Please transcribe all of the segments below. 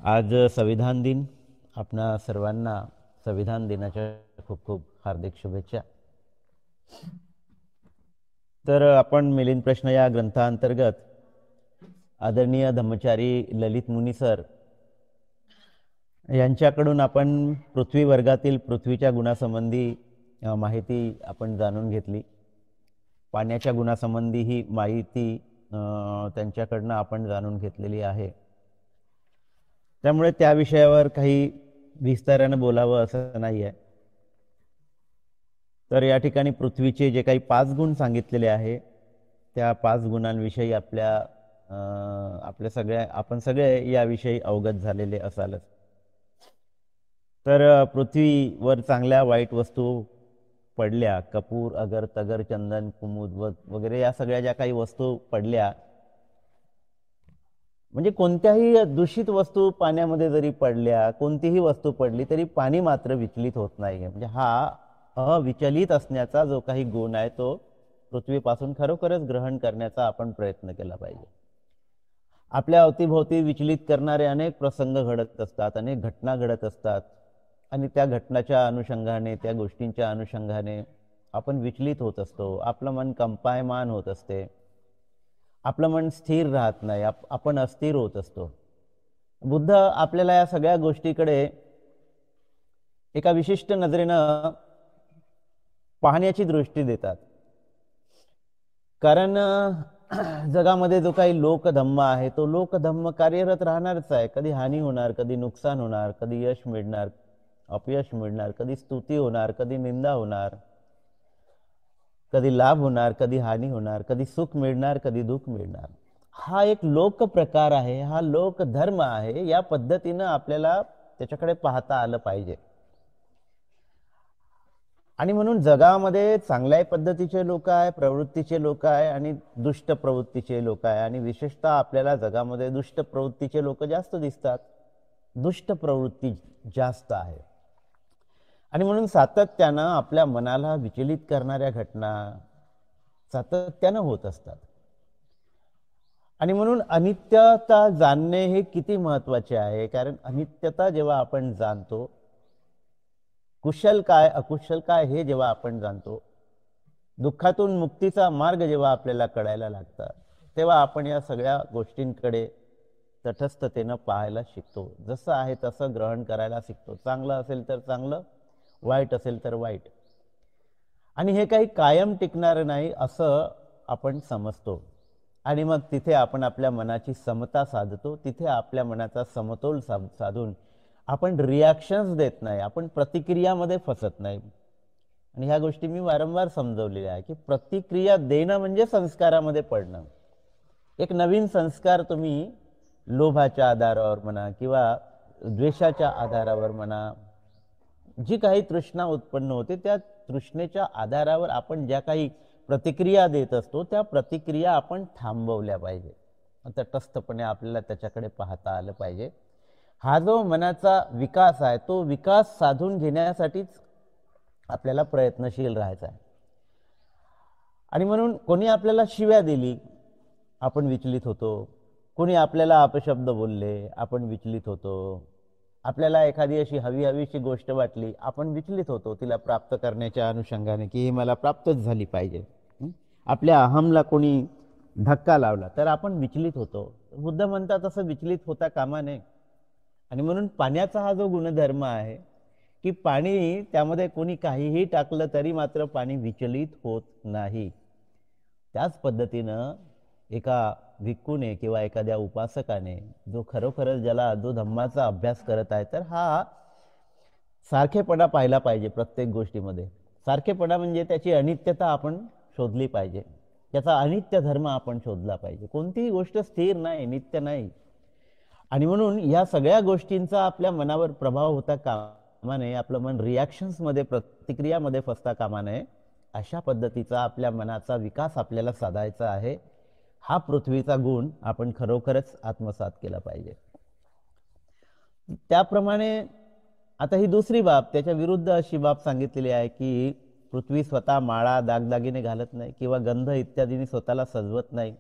आज संविधान दिन. आपणा सर्वांना संविधान दिनाच्या खूप खूप हार्दिक शुभेच्छा. तर आपण मिलिंद प्रश्न या ग्रंथांतर्गत आदरणीय धम्मचारी ललित मुनी सर यांच्याकडून आपण पृथ्वी वर्गातील पृथ्वीच्या गुणासंबंधी माहिती आपण जाणून घेतली. पाण्याच्या गुणासंबंधी ही माहिती त्यांच्याकडून आपण जाणून घेतलेली आहे. त्यामुळे त्या विषयावर काही विस्ताराने बोलावं असं नाही आहे. तर या ठिकाणी पृथ्वीचे जे काही 5 गुण सांगितलेले आहे त्या 5 गुणांविषयी आपण सगळे याविषयी अवगत झालेले असालच. तर पृथ्वीवर चांगल्या वाईट वस्तू पडल्या, कपूर, अगर, तगर, चंदन, कुमुद वगैरे या सगळ्या ज्या काही वस्तू पडल्या, म्हणजे कोणत्याही दूषित वस्तू पाण्यामध्ये जरी पडल्या, कोणतीही वस्तू पडली तरी पाणी मात्र विचलित होत नाही. म्हणजे हा अविचलित असण्याचा जो काही गुण आहे तो पृथ्वीपासून खरोखरच ग्रहण करण्याचा आपण प्रयत्न केला पाहिजे. आपल्या अवतीभोवती विचलित करणारे अनेक प्रसंग घडत असतात, अनेक घटना घडत असतात आणि त्या घटनाच्या अनुषंगाने, त्या गोष्टींच्या अनुषंगाने आपण विचलित होत असतो. आपलं मन कंपायमान होत असते, आपलं मन स्थिर राहत नाही, आपण अस्थिर होत असतो. बुद्ध आपल्याला या सगळ्या गोष्टीकडे एका विशिष्ट नजरेनं पाहण्याची दृष्टी देतात. कारण जगामध्ये जो काही लोकधम्म आहे तो लोकधम्म कार्यरत राहणारच आहे. कधी हानी होणार, कधी नुकसान होणार, कधी यश मिळणार, अपयश मिळणार, कधी स्तुती होणार, कधी निंदा होणार, कधी लाभ होणार, कधी हानी होणार, कधी सुख मिळणार, कधी दुःख मिळणार. हा एक लोक प्रकार आहे, हा लोकधर्म आहे. या पद्धतीनं आपल्याला त्याच्याकडे पाहता आलं पाहिजे. आणि म्हणून जगामध्ये चांगल्या पद्धतीचे लोक आहे, प्रवृत्तीचे लोक आहे आणि दुष्ट प्रवृत्तीचे लोक आहे. आणि विशेषतः आपल्याला जगामध्ये दुष्ट प्रवृत्तीचे लोक जास्त दिसतात, दुष्ट प्रवृत्ती जास्त आहे. आणि म्हणून सातत्यानं आपल्या मनाला विचलित करणाऱ्या घटना सातत्यानं होत असतात. आणि म्हणून अनित्यता जाणणे हे किती महत्त्वाचे आहे. कारण अनित्यता जेव्हा आपण जाणतो, कुशल काय अकुशल काय हे जेव्हा आपण जाणतो, दुःखातून मुक्तीचा मार्ग जेव्हा आपल्याला कळायला लागतात, तेव्हा आपण या सगळ्या गोष्टींकडे तटस्थतेनं पाहायला शिकतो. जसं आहे तसं ग्रहण करायला शिकतो. चांगलं असेल तर चांगलं, वाईट असेल तर वाईट. आणि हे काही कायम टिकणार नाही असं आपण समजतो. आणि मग तिथे आपण आपल्या मनाची समता साधतो. तिथे आपल्या मनाचा समतोल साधून आपण रिॲक्शन्स देत नाही, आपण प्रतिक्रियामध्ये फसत नाही. आणि ह्या गोष्टी मी वारंवार समजवलेल्या आहे की प्रतिक्रिया देणं म्हणजे संस्कारामध्ये पडणं. एक नवीन संस्कार तुम्ही लोभाच्या आधारावर म्हणा किंवा द्वेषाच्या आधारावर म्हणा, जी काही तृष्णा उत्पन्न होते त्या तृष्णेच्या आधारावर आपण ज्या काही प्रतिक्रिया देत असतो त्या प्रतिक्रिया आपण थांबवल्या पाहिजे. तटस्थपणे आपल्याला त्याच्याकडे पाहता आलं पाहिजे. हा जो मनाचा विकास आहे तो विकास साधून घेण्यासाठीच आपल्याला प्रयत्नशील राहायचा आहे. आणि म्हणून कोणी आपल्याला शिव्या दिली, आपण विचलित होतो. कोणी आपल्याला अपशब्द बोलले, आपण विचलित होतो. आपल्याला एखादी अशी हवीशी गोष्ट वाटली, आपण विचलित होतो तिला प्राप्त करण्याच्या अनुषंगाने की ही मला प्राप्तच झाली पाहिजे. आपल्या अहमला कोणी धक्का लावला तर आपण विचलित होतो. बुद्ध म्हणतात असं विचलित होता कामा नये. आणि म्हणून पाण्याचा हा जो गुणधर्म आहे की पाणी त्यामध्ये कोणी काहीही टाकलं तरी मात्र पाणी विचलित होत नाही. त्याच पद्धतीनं एका भिक्खूने किंवा एखाद्या उपासकाने जो खरोखरच जो धम्माचा अभ्यास करत आहे तर हा सारखेपणा पाहिला पाहिजे. प्रत्येक गोष्टीमध्ये सारखेपणा म्हणजे त्याची अनित्यता आपण शोधली पाहिजे, त्याचा अनित्य धर्म आपण शोधला पाहिजे. कोणतीही गोष्ट स्थिर नाही, नित्य नाही. आणि म्हणून या सगळ्या गोष्टींचा आपल्या मनावर प्रभाव होता कामा नये. आपलं मन रिॲक्शन्समध्ये, प्रतिक्रियामध्ये फसता कामा नये. अशा पद्धतीचा आपल्या मनाचा विकास आपल्याला साधायचा आहे. हा पृथ्वीचा गुण आपण खरोखरच आत्मसात केला पाहिजे. त्याप्रमाणे आता ही दुसरी बाब, त्याच्या विरुद्ध अशी बाब सांगितलेली आहे की पृथ्वी स्वतः माळा, दागदागिने घालत नाही किंवा गंध इत्यादींनी स्वतःला सजवत नाही.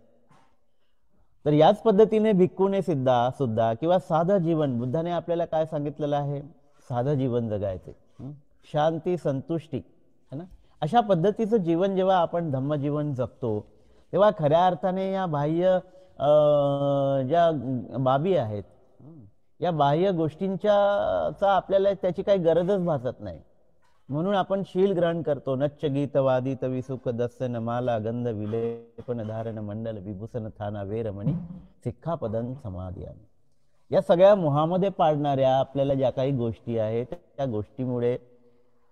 तर याच पद्धतीने भिक्खूने सुद्धा किंवा साधं जीवन, बुद्धाने आपल्याला काय सांगितलेलं आहे, साधं जीवन जगायचे, शांती संतुष्टी है ना, अशा पद्धतीचं जीवन जेव्हा आपण धम्मजीवन जगतो तेव्हा खऱ्या अर्थाने या बाह्य ज्या बाबी आहेत, या बाह्य गोष्टींच्या आपल्याला त्याची काही गरजच भासत नाही. म्हणून आपण शील ग्रहण करतो. नच्च गीत वादित विसुख दस्सन माला गंध विलेपन धारण मंडल विभूषण थाना वेरमणी सिक्खापदन समाधियामी. या सगळ्या मोहामध्ये पाडणाऱ्या आपल्याला ज्या काही गोष्टी आहेत त्या गोष्टीमुळे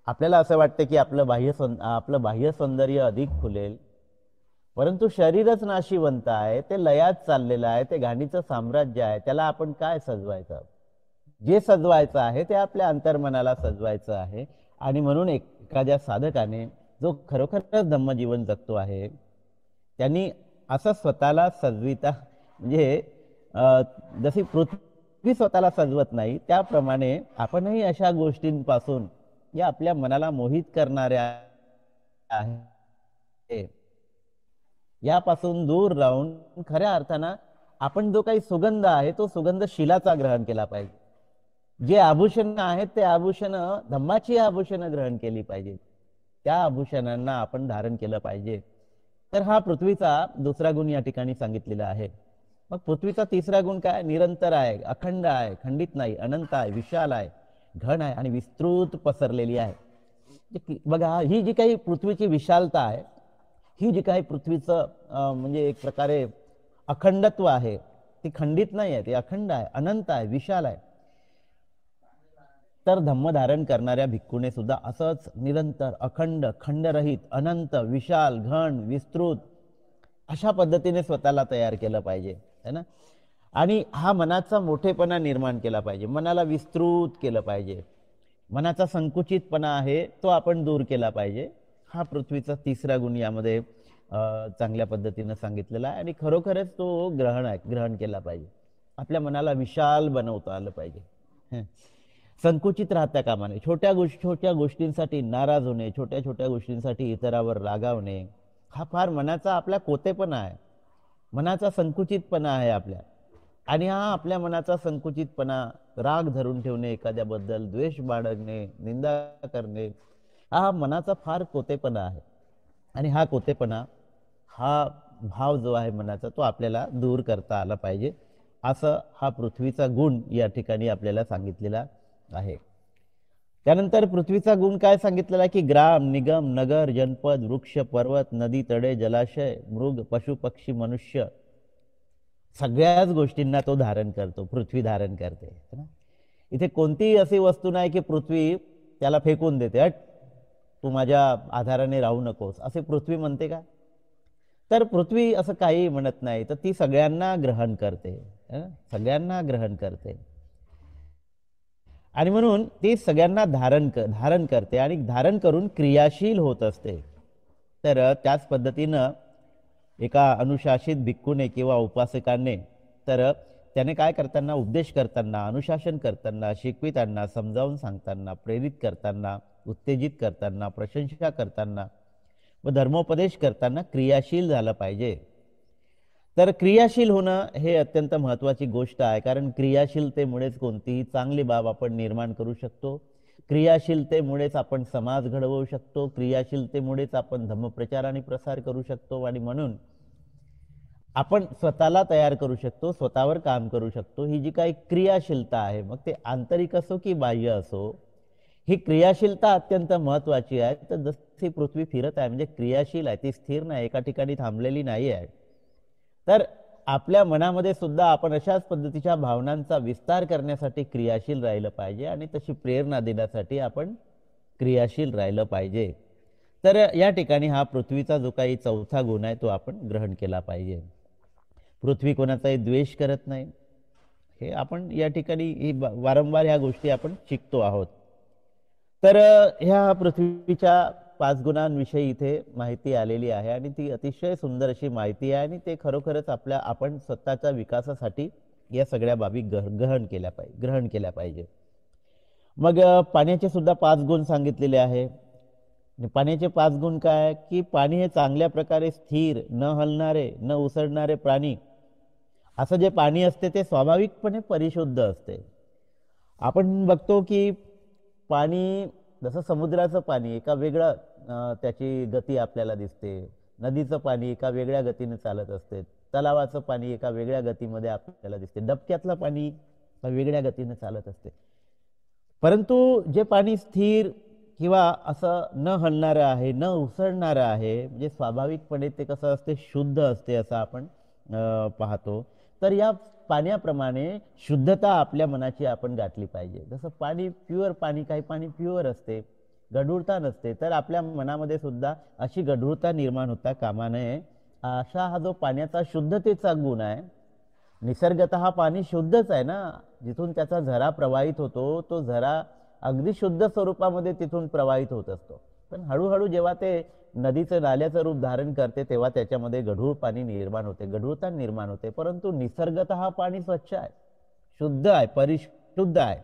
आपल्याला असं वाटतं की आपलं बाह्य सौंदर्य अधिक खुलेल, परंतु शरीरच नाशिवंत आहे, ते लयात चाललेलं आहे, ते घाणीचं साम्राज्य आहे. त्याला आपण काय सजवायचं? जे सजवायचं आहे ते आपल्या अंतर्मनाला सजवायचं आहे. आणि म्हणून एखाद्या साधकाने जो खरोखरच धम्मजीवन जगतो आहे त्यांनी असं स्वतःला सजविता, म्हणजे जशी पृथ्वी स्वतःला सजवत नाही त्याप्रमाणे आपणही अशा गोष्टींपासून, या आपल्या मनाला मोहित करणाऱ्या आहे, यापासून दूर राहून खऱ्या अर्थानं आपण जो काही सुगंध आहे तो सुगंध शीलाचा ग्रहण केला पाहिजे. जे आभूषण आहेत ते आभूषण धम्माची आभूषण ग्रहण केली पाहिजे, त्या आभूषणांना आपण धारण केलं पाहिजे. तर हा पृथ्वीचा दुसरा गुण या ठिकाणी सांगितलेला आहे. मग पृथ्वीचा तिसरा गुण काय? निरंतर आहे, अखंड आहे, खंडित नाही, अनंत आहे, विशाल आहे, घन आहे आणि विस्तृत पसरलेली आहे. बघा, ही जी काही पृथ्वीची विशालता आहे, ही जी काही पृथ्वीचं म्हणजे एक प्रकारे अखंडत्व आहे, ती खंडित नाही आहे, ती अखंड आहे, अनंत आहे, विशाल आहे. तर धम्म धारण करणाऱ्या भिक्खूने सुद्धा असंच निरंतर, अखंड, खंडरहित, अनंत, विशाल, घन, विस्तृत अशा पद्धतीने स्वतःला तयार केलं पाहिजे, है ना. आणि हा मनाचा मोठेपणा निर्माण केला पाहिजे, मनाला विस्तृत केलं पाहिजे, मनाचा संकुचितपणा आहे तो आपण दूर केला पाहिजे. हा पृथ्वीचा तिसरा गुण यामध्ये चांगल्या पद्धतीने सांगितलेला आहे. आणि खरोखरच तो ग्रहण केला पाहिजे. आपल्या मनाला विशाल बनवता आलं पाहिजे, संकुचित राहता कामा नये. छोट्या गोष्टींसाठी नाराज होणे, छोट्या गोष्टींसाठी इतरावर रागावणे, हा फार मनाचा आपल्या कोतेपणा आहे, मनाचा संकुचितपणा आहे आपल्या. आणि हा आपल्या मनाचा संकुचितपणा, राग धरून ठेवणे, एखाद्याबद्दल द्वेष बाळगणे, निंदा करणे, हा मनाचा फार कोतेपणा आहे. आणि हा कोतेपणा, हा भाव जो आहे मनाचा, तो आपल्याला दूर करता आला पाहिजे. असं हा पृथ्वीचा गुण या ठिकाणी आपल्याला सांगितलेला आहे. त्यानंतर पृथ्वीचा गुण काय सांगितलेला की ग्राम, निगम, नगर, जनपद, वृक्ष, पर्वत, नदी, तडे, जलाशय, मृग, पशु, पक्षी, मनुष्य, सगळ्याच गोष्टींना तो धारण करतो, पृथ्वी धारण करते. इथे कोणतीही अशी वस्तू नाही की पृथ्वी त्याला फेकून देते, हट तू माझ्या आधाराने राहू नकोस, असे पृथ्वी म्हणते का? तर पृथ्वी असं काही म्हणत नाही, तर ती सगळ्यांना ग्रहण करते, सगळ्यांना ग्रहण करते. आणि म्हणून ती सगळ्यांना धारण करते आणि धारण करून क्रियाशील होत असते. तर त्याच पद्धतीनं एका अनुशासित भिक्खूने किंवा उपासकाने, तर त्याने काय करताना, उपदेश करताना, अनुशासन करताना, शिकविताना, समजावून सांगताना, प्रेरित करताना, उत्तेजित करताना, प्रशंसा करताना व धर्मोपदेश करताना क्रियाशील झालं पाहिजे. तर क्रियाशील होणं हे अत्यंत महत्त्वाची गोष्ट आहे, कारण क्रियाशीलतेमुळेच कोणतीही चांगली बाब आपण निर्माण करू शकतो, क्रियाशीलतेमुळेच आपण समाज घडवू शकतो, क्रियाशीलतेमुळेच आपण धम्मप्रचार आणि प्रसार करू शकतो. आणि म्हणून आपण स्वतःला तयार करू शकतो, स्वतःवर काम करू शकतो. ही जी काही क्रियाशीलता आहे, मग ते आंतरिक असो की बाह्य असो, ही क्रियाशीलता अत्यंत महत्त्वाची आहे. तर जशी पृथ्वी फिरत आहे म्हणजे क्रियाशील आहे, ती स्थिर नाही, एका ठिकाणी थांबलेली नाही आहे. तर आपल्या मनामध्ये सुद्धा आपण अशाच पद्धतीच्या भावनांचा विस्तार करण्यासाठी क्रियाशील राहिलं पाहिजे आणि तशी प्रेरणा देण्यासाठी आपण क्रियाशील राहिलं पाहिजे. तर या ठिकाणी हा पृथ्वीचा जो काही चौथा गुण आहे तो आपण ग्रहण केला पाहिजे. पृथ्वी कोणाचाही द्वेष करत नाही, हे आपण या ठिकाणी वारंवार ह्या गोष्टी आपण शिकतो आहोत. तर ह्या पृथ्वीच्या 5 गुणांविषयी इथे माहिती आलेली आहे आणि ती अतिशय सुंदर अशी माहिती आहे. आणि ते खरोखरच आपण स्वतःच्या विकासासाठी या सगळ्या बाबी ग्रहण केल्या पाहिजे. मग पाण्याचे सुद्धा 5 गुण सांगितलेले आहे. पाण्याचे 5 गुण काय की पाणी हे चांगल्या प्रकारे स्थिर, न हलणारे, न उसळणारे प्राणी असं जे पाणी असते ते स्वाभाविकपणे परिशुद्ध असते. आपण बघतो की पाणी, जसं समुद्राचं पाणी एका वेगळं त्याची गती आपल्याला दिसते, नदीचं पाणी एका वेगळ्या गतीने चालत असते, तलावाचं पाणी एका वेगळ्या गतीमध्ये आपल्याला दिसते, डबक्यातलं पाणी एका वेगळ्या गतीने चालत असते. परंतु जे पाणी स्थिर किंवा असं न हलणारं आहे, न उसळणारं आहे, म्हणजे स्वाभाविकपणे ते कसं असते, शुद्ध असते असं आपण पाहतो. तर या पाण्याप्रमाणे शुद्धता आपल्या मनाची आपण गाठली पाहिजे. जसं पाणी प्युअर पाणी, काही पाणी प्युअर असते, गढूळता नसते, तर आपल्या मनामध्ये सुद्धा अशी गढूळता निर्माण होता कामा नये. असा हा जो पाण्याचा शुद्धतेचा गुण आहे, निसर्गतः पाणी शुद्धच आहे ना, जिथून त्याचा झरा प्रवाहित होतो तो झरा अगदी शुद्ध स्वरूपामध्ये तिथून प्रवाहित होत असतो. पण हळूहळू जेव्हा ते नदीचं नाल्याचं रूप धारण करते तेव्हा त्याच्यामध्ये गढूळ पाणी निर्माण होते, गढूळता निर्माण होते. परंतु निसर्गतः पाणी स्वच्छ आहे, शुद्ध आहे, परिशुद्ध आहे.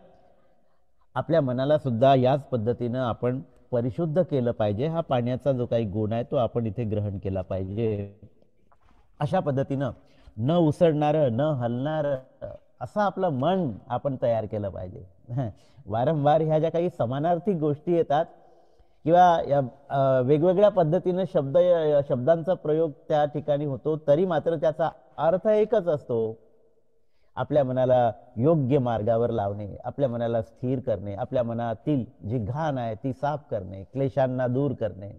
आपल्या मनाला सुद्धा याच पद्धतीनं आपण परिशुद्ध केलं पाहिजे. हा पाण्याचा जो काही गुण आहे तो आपण इथे ग्रहण केला पाहिजे. अशा पद्धतीनं न उसळणारं, न हलणारं असं आपलं मन आपण तयार केलं पाहिजे. वारंवार ह्या ज्या काही समानार्थी गोष्टी येतात किंवा वेगवेगळ्या पद्धतीने शब्दांचा प्रयोग त्या ठिकाणी होतो, तरी मात्र त्याचा अर्थ एकच असतो. आपल्या मनाला योग्य मार्गावर लावणे, आपल्या मनाला स्थिर करणे, आपल्या मनातील जी घाण आहे ती साफ करणे, क्लेशांना दूर करणे.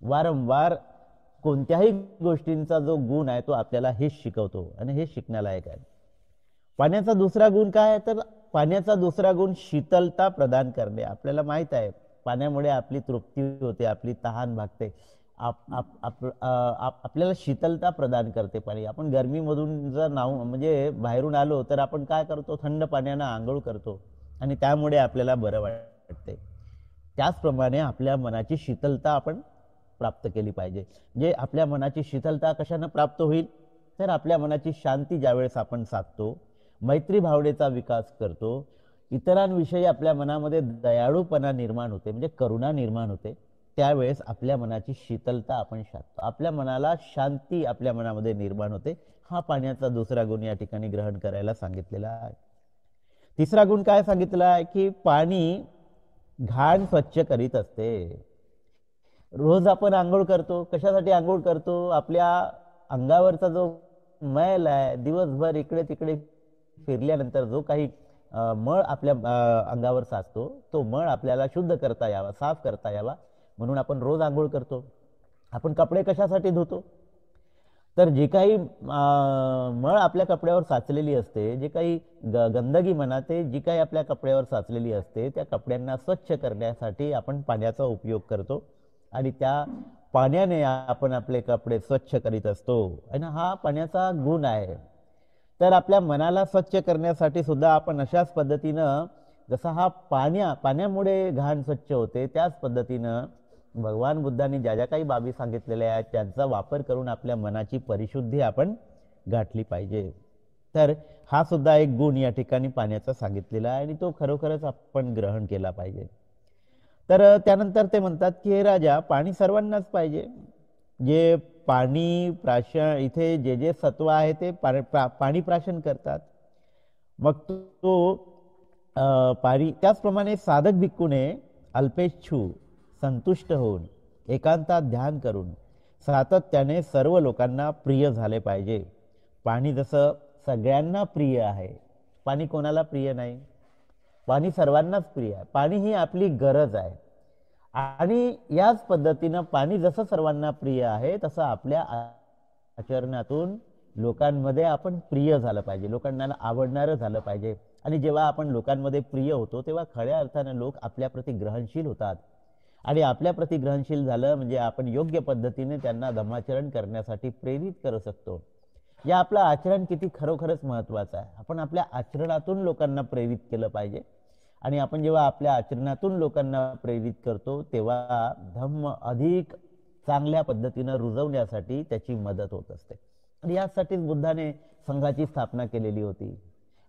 वारंवार कोणत्याही गोष्टींचा जो गुण आहे तो आपल्याला हेच शिकवतो आणि हे शिकण्यालायक आहे. पाण्याचा दुसरा गुण काय आहे, तर पाण्याचा दुसरा गुण शीतलता प्रदान करणे. आपल्याला माहित आहे पाण्यामुळे आपली तृप्ती होते, आपली तहान भागते, आपल्याला शीतलता प्रदान करते पाणी. आपण गरमीमधून जर म्हणजे बाहेरून आलो तर आपण काय करतो, थंड पाण्यानं आंघोळ करतो आणि त्यामुळे आपल्याला बरं वाटते. त्याचप्रमाणे आपल्या मनाची शीतलता आपण प्राप्त केली पाहिजे. म्हणजे आपल्या मनाची शीतलता कशाने प्राप्त होईल, तर आपल्या मनाची शांती ज्यावेळेस आपण साधतो, मैत्री भावनेचा विकास करतो, इतरांविषयी आपल्या मनामध्ये दयाळूपणा निर्माण होते, म्हणजे करुणा निर्माण होते, त्यावेळेस आपल्या मनाची शीतलता आपण साधतो, आपल्या मनाला शांती आपल्या मनामध्ये निर्माण होते. हा पाण्याचा दुसरा गुण या ठिकाणी ग्रहण करायला सांगितलेला आहे. तिसरा गुण काय सांगितला आहे की पाणी घाण स्वच्छ करीत असते. रोज आपण आंघोळ करतो, कशासाठी आंघोळ करतो, आपल्या अंगावरचा जो मैल आहे, दिवसभर इकडे तिकडे फिरल्यानंतर जो काही मळ आपल्या अंगावर साचतो, तो मळ आपल्याला शुद्ध करता यावा, साफ करता यावा, म्हणून आपण रोज आंघोळ करतो. आपण कपडे कशासाठी धुतो, तर जे काही मळ आपल्या कपड्यावर साचलेली असते, जे काही गंदगी म्हणा, ते जी काही आपल्या कपड्यावर साचलेली असते, त्या कपड्यांना स्वच्छ करण्यासाठी आपण पाण्याचा उपयोग करतो आणि त्या पाण्याने आपण आपले कपडे स्वच्छ करीत असतो आणि हा पाण्याचा गुण आहे. तर आपल्या मनाला स्वच्छ करण्यासाठी सुद्धा आपण अशाच पद्धतीनं, जसा हा पाण्यामुळे घाण स्वच्छ होते, त्याच पद्धतीनं भगवान बुद्धांनी ज्या ज्या काही बाबी सांगितलेल्या आहेत त्यांचा वापर करून आपल्या मनाची परिशुद्धी आपण गाठली पाहिजे. तर हा सुद्धा एक गुण या ठिकाणी पाण्याचा सांगितलेला आहे आणि तो खरोखरच आपण ग्रहण केला पाहिजे. तर त्यानंतर ते म्हणतात की हे राजा, पाणी सर्वांनाच पाहिजे. जे पाणी प्राशन, इथे जे जे सत्व आहे ते पाणी प्राशन करतात. मग तो पाणी, त्याचप्रमाणे साधक भिक्खूने अल्पेच्छू संतुष्ट होऊन एकांतात ध्यान करून सातत्याने सर्व लोकांना प्रिय झाले पाहिजे. पाणी जसं सगळ्यांना प्रिय आहे, पाणी कोणाला प्रिय नाही, पाणी सर्वांनाच प्रिय आहे. पाणी ही आपली गरज आहे आणि याच पद्धतीनं पाणी जसं सर्वांना प्रिय आहे तसं आपल्या आचरणातून लोकांमध्ये आपण प्रिय झालं पाहिजे, लोकांना आवडणारं झालं पाहिजे. आणि जेव्हा आपण लोकांमध्ये प्रिय होतो तेव्हा खऱ्या अर्थानं लोक आपल्या प्रती ग्रहणशील होतात आणि आपल्या प्रती ग्रहणशील झालं म्हणजे आपण योग्य पद्धतीने त्यांना धम्माचरण करण्यासाठी प्रेरित करू शकतो. या आपलं आचरण किती खरोखरच महत्त्वाचं आहे. आपण आपल्या आचरणातून लोकांना प्रेरित केलं पाहिजे आणि आपण जेव्हा आपल्या आचरणातून लोकांना प्रेरित करतो तेव्हा धम्म अधिक चांगल्या पद्धतीनं रुजवण्यासाठी त्याची मदत होत असते. आणि यासाठीच बुद्धाने संघाची स्थापना केलेली होती.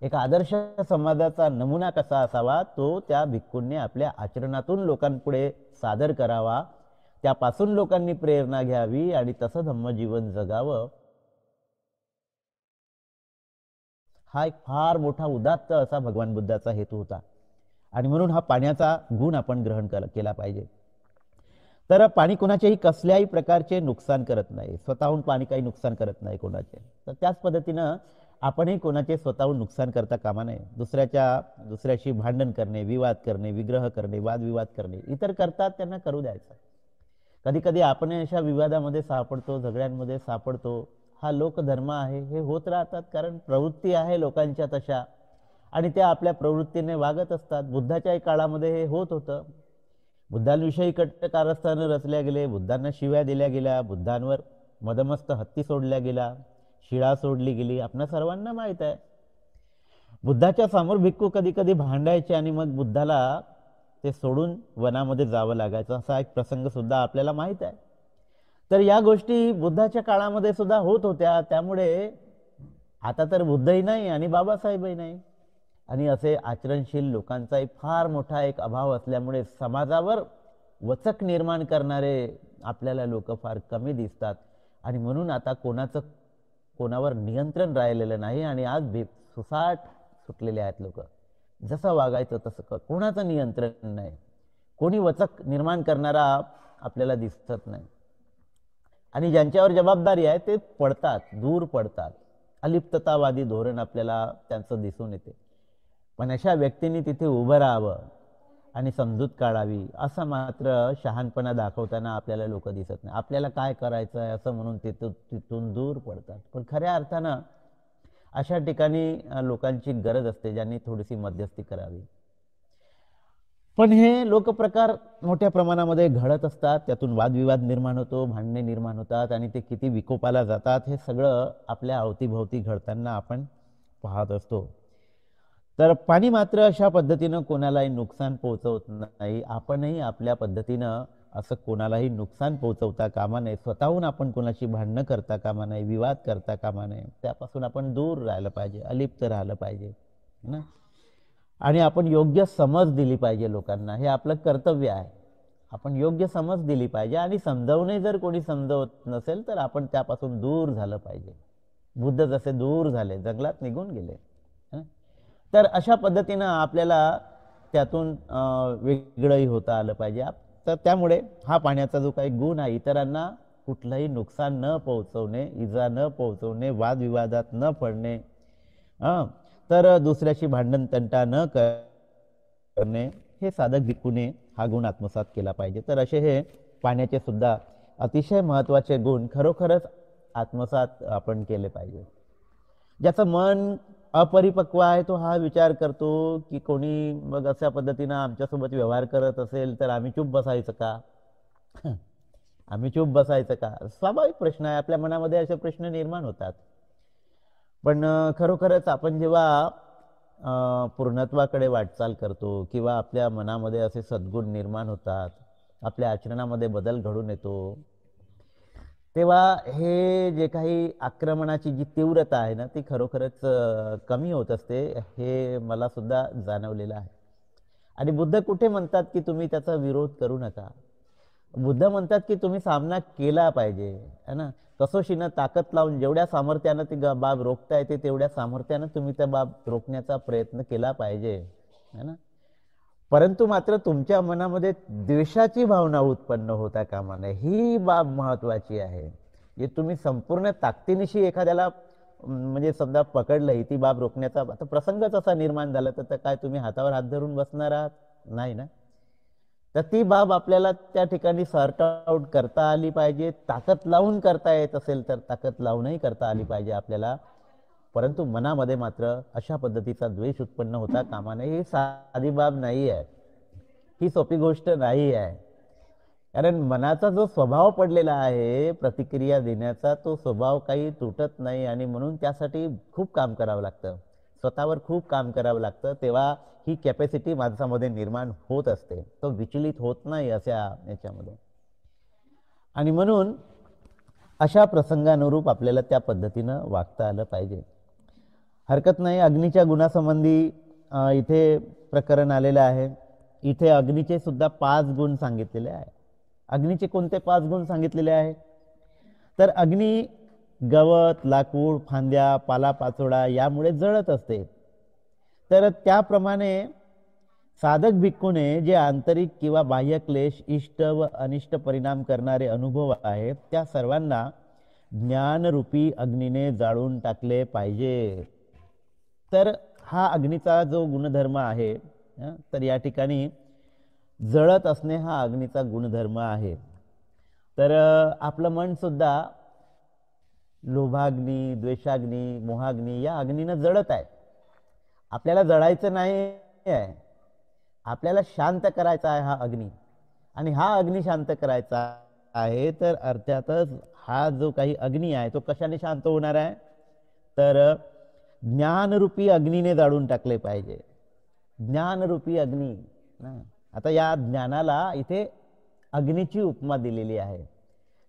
एक आदर्श समाजाचा नमुना कसा असावा तो त्या भिक्खूंनी आपल्या आचरणातून लोकांपुढे सादर करावा, त्यापासून लोकांनी प्रेरणा घ्यावी आणि तसं धम्मजीवन जगावं हा एक फार मोठा उदात्त असा भगवान बुद्धाचा हेतू होता. आणि म्हणून हा पाण्याचा गुण आपण ग्रहण केला पाहिजे. तर पाणी कोणाच्याही कसल्याही प्रकारचे नुकसान करत नाही, स्वतःहून पाणी काही नुकसान करत नाही कोणाचे. तर त्याच पद्धतीनं आपणही कोणाचे स्वतःहून नुकसान करता कामा नये. दुसऱ्याशी भांडण करणे, विवाद करणे, विग्रह करणे, वादविवाद करणे, इतर करतात त्यांना करू द्यायचं. कधी कधी आपण अशा विवादामध्ये सापडतो, झगड्यांमध्ये सापडतो. हा लोकधर्म आहे, हे होत राहतात, कारण प्रवृत्ती आहे लोकांच्या तशा, आणि त्या आपल्या प्रवृत्तीने वागत असतात. बुद्धाच्याही काळामध्ये हे होत होतं. बुद्धांविषयी कट्ट कारस्थानं रचल्या गेले, बुद्धांना शिव्या दिल्या गेल्या, बुद्धांवर मदमस्त हत्ती सोडल्या गेला, शिळा सोडली गेली. आपल्या सर्वांना माहीत आहे. बुद्धाच्या समोर भिक्खू कधी कधी भांडायचे आणि मग बुद्धाला ते सोडून वनामध्ये जावं लागायचं, असा एक प्रसंग सुद्धा आपल्याला माहीत आहे. तर या गोष्टी बुद्धाच्या काळामध्ये सुद्धा होत होत्या. त्यामुळे आता तर बुद्धही नाही आणि बाबासाहेबही नाही, आणि असे आचरणशील लोकांचा एक फार मोठा एक अभाव असल्यामुळे समाजावर वचक निर्माण करणारे आपल्याला लोक फार कमी दिसतात. आणि म्हणून आता कोणावर नियंत्रण राहिलेलं नाही, आणि आज सुसाट सुटलेले आहेत लोक. जसं वागायचं तसं कोणाचं नियंत्रण नाही, कोणी वचक निर्माण करणारा आपल्याला दिसत नाही. आणि ज्यांच्यावर जबाबदारी आहे ते पडतात, दूर पडतात. अलिप्ततावादी धोरण आपल्याला त्यांचं दिसून येते. पण अशा व्यक्तींनी तिथे उभं राहावं आणि समजूत काढावी, असं मात्र शहाणपणा दाखवताना आपल्याला लोक दिसत नाही. आपल्याला काय करायचं आहे असं म्हणून तिथून दूर पडतात. पण खऱ्या अर्थानं अशा ठिकाणी लोकांची गरज असते ज्यांनी थोडीशी मध्यस्थी करावी. पण हे लोकप्रकार मोठ्या प्रमाणामध्ये घडत असतात, त्यातून वादविवाद निर्माण होतो, भांडणे निर्माण होतात, आणि ते किती विकोपाला जातात हे सगळं आपल्या अवतीभोवती घडताना आपण पाहत असतो. तर पाणी मात्र अशा पद्धतीनं कोणालाही नुकसान पोहोचवत नाही. आपणही आपल्या पद्धतीनं असं कोणालाही नुकसान पोहोचवता कामा नये. स्वतःहून आपण कोणाशी भांडणं करता कामा नये, विवाद करता कामा नये. त्यापासून आपण दूर राहिलं पाहिजे, अलिप्त राहिलं पाहिजे ना. आणि आपण योग्य समज दिली पाहिजे लोकांना, हे आपलं कर्तव्य आहे. आपण योग्य समज दिली पाहिजे, आणि समजावूनही जर कोणी समजवत नसेल तर आपण त्यापासून दूर झालं पाहिजे. बुद्ध जसे दूर झाले, जंगलात निघून गेले. तर अशा पद्धतीनं आपल्याला त्यातून वेगळंही होता आलं पाहिजे. तर त्यामुळे हा पाण्याचा जो काही गुण आहे, इतरांना कुठलंही नुकसान न पोहोचवणे, इजा न पोहोचवणे, वादविवादात न पडणे, तर दुसऱ्याशी भांडण तंटा न करणे, हे साधक भिक्खूने हा गुण आत्मसात केला पाहिजे. तर असे हे पाण्याचे सुद्धा अतिशय महत्त्वाचे गुण खरोखरच आत्मसात आपण केले पाहिजे. ज्याचं मन अपरिपक्व आहे तो हा विचार करतो की कोणी मग अशा पद्धतीनं आमच्यासोबत व्यवहार करत असेल तर आम्ही चूप बसायचं का? आम्ही चूप बसायचं का? स्वाभाविक प्रश्न आहे, आपल्या मनामध्ये असे प्रश्न निर्माण होतात. पण खरोखरच आपण जेव्हा पूर्णत्वाकडे वाटचाल करतो किंवा आपल्या मनामध्ये असे सद्गुण निर्माण होतात, आपल्या आचरणामध्ये बदल घडून येतो, तेव्हा हे जे काही आक्रमणाची जी तीव्रता आहे ना ती खरोखरच कमी होत असते. हे मला सुद्धा जाणवलेलं आहे. आणि बुद्ध कुठे म्हणतात की तुम्ही त्याचा विरोध करू नका. बुद्ध म्हणतात की तुम्ही सामना केला पाहिजे, है ना. कसोशीनं ताकद लावून जेवढ्या सामर्थ्यानं ती बाब रोखता येते तेवढ्या सामर्थ्यानं तुम्ही त्या बाब रोखण्याचा प्रयत्न केला पाहिजे, है ना. परंतु मात्र तुमच्या मनामध्ये द्वेषाची भावना उत्पन्न होता कामा नये, ही बाब महत्वाची आहे. जे तुम्ही संपूर्ण ताकदीनिशी एखाद्याला म्हणजे समजा पकडलं, ती बाब रोखण्याचा आता प्रसंगच असा निर्माण झाला तर काय तुम्ही हातावर हात धरून बसणार आहात? नाही ना. तर ती बाब आपल्याला त्या ठिकाणी सॉर्ट आउट करता आली पाहिजे. ताकद लावून करता येत असेल तर ताकद लावूनही करता आली पाहिजे आपल्याला. परंतु मनामध्ये मात्र अशा पद्धतीचा द्वेष उत्पन्न होता कामा नये. ही साधी बाब नाही आहे, ही सोपी गोष्ट नाही आहे. कारण मनाचा जो स्वभाव पडलेला आहे प्रतिक्रिया देण्याचा, तो स्वभाव काही तुटत नाही, आणि म्हणून त्यासाठी खूप काम करावं लागतं, स्वतःवर खूप काम करावं लागतं. तेव्हा ही कॅपॅसिटी माणसामध्ये निर्माण होत असते, तो विचलित होत नाही अशा याच्यामध्ये. आणि म्हणून अशा प्रसंगानुरूप आपल्याला त्या पद्धतीनं वागता आलं पाहिजे. हरकत नाही. अग्नीच्या गुणासंबंधी इथे प्रकरण आलेलं आहे. इथे अग्नीचे सुद्धा 5 गुण सांगितलेले आहे. अग्नीचे कोणते 5 गुण सांगितलेले आहे? तर अग्नी गवत, लाकूड, फांद्या, पालापाचोळा यामुळे जळत असते. तर त्याप्रमाणे साधक भिक्खूने जे आंतरिक किंवा बाह्य क्लेश, इष्ट व अनिष्ट परिणाम करणारे अनुभव आहेत त्या सर्वांना ज्ञानरूपी अग्नीने जाळून टाकले पाहिजे. तर हा अग्नीचा जो गुणधर्म आहे, तर या ठिकाणी जळत असणे हा अग्नीचा गुणधर्म आहे. तर आपलं मन सुद्धा लोभाग्नी, द्वेषाग्नी, मोहाग्नी या अग्नीनं जळत आहे. आपल्याला जळायचं नाही आहे, आपल्याला शांत करायचा आहे हा अग्नी. आणि हा अग्नी शांत करायचा आहे तर अर्थातच हा जो काही अग्नी आहे तो कशाने शांत होणार आहे, तर ज्ञानरूपी अग्नीने जाळून टाकले पाहिजे. ज्ञानरूपी अग्नी. आता या ज्ञानाला इथे अग्नीची उपमा दिलेली आहे.